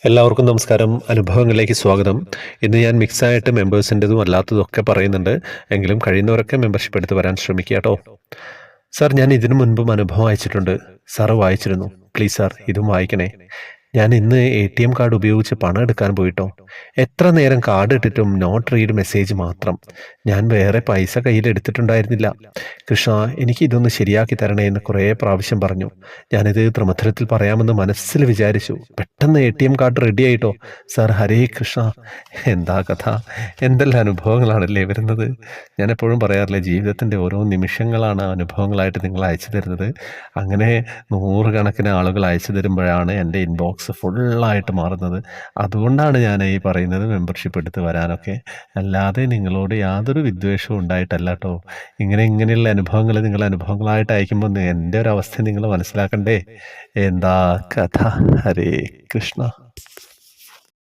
എല്ലാവർക്കും നമസ്കാരം. അനുഭവങ്ങളിലേക്ക് സ്വാഗതം. ഇന്ന് ഞാൻ മിക്സായിട്ട് മെമ്പേഴ്സിൻ്റെതും അല്ലാത്തതും ഒക്കെ പറയുന്നുണ്ട്. എങ്കിലും കഴിയുന്നവരൊക്കെ മെമ്പർഷിപ്പ് എടുത്ത് വരാൻ ശ്രമിക്കുക കേട്ടോ. സാർ, ഞാൻ ഇതിനു മുൻപും അനുഭവം അയച്ചിട്ടുണ്ട്. സാറ് വായിച്ചിരുന്നു. പ്ലീസ് സാർ, ഇതും വായിക്കണേ. ഞാൻ ഇന്ന് ATM കാർഡ് ഉപയോഗിച്ച് പണം എടുക്കാൻ പോയിട്ടോ. എത്ര നേരം കാർഡ് ഇട്ടിട്ടും നോട്ട് റീഡ് മെസ്സേജ് മാത്രം. ഞാൻ വേറെ പൈസ കയ്യിൽ എടുത്തിട്ടുണ്ടായിരുന്നില്ല. കൃഷ്ണ, എനിക്ക് ഇതൊന്ന് ശരിയാക്കി തരണേ എന്ന് കുറേ പ്രാവശ്യം പറഞ്ഞു. ഞാനിത് ത്രിമധുരത്തിൽ പറയാമെന്ന് മനസ്സിൽ വിചാരിച്ചു. പെട്ടെന്ന് ATM കാർഡ് റെഡി ആയിട്ടോ. സാർ, ഹരേ കൃഷ്ണ. എന്താ കഥ! എന്തെല്ലാം അനുഭവങ്ങളാണല്ലേ വരുന്നത്. ഞാൻ എപ്പോഴും പറയാറില്ലേ, ജീവിതത്തിൻ്റെ ഓരോ നിമിഷങ്ങളാണ് അനുഭവങ്ങളായിട്ട് നിങ്ങൾ അയച്ചു തരുന്നത്. അങ്ങനെ നൂറുകണക്കിന് ആളുകൾ അയച്ചു തരുമ്പോഴാണ് എൻ്റെ ഇൻബോക്സ് ഫുള്ളായിട്ട് മാറുന്നത്. അതുകൊണ്ടാണ് ഞാൻ ഈ പറയുന്നത് മെമ്പർഷിപ്പ് എടുത്ത് വരാനൊക്കെ. അല്ലാതെ നിങ്ങളോട് യാതൊരു വിദ്വേഷവും ഉണ്ടായിട്ടല്ല കേട്ടോ. ഇങ്ങനെയുള്ള അനുഭവങ്ങൾ നിങ്ങൾ അനുഭവങ്ങളായിട്ട് അയക്കുമ്പോൾ എൻ്റെ ഒരു അവസ്ഥ നിങ്ങൾ മനസ്സിലാക്കണ്ടേ. എന്താ കഥ! ഹരേ കൃഷ്ണ.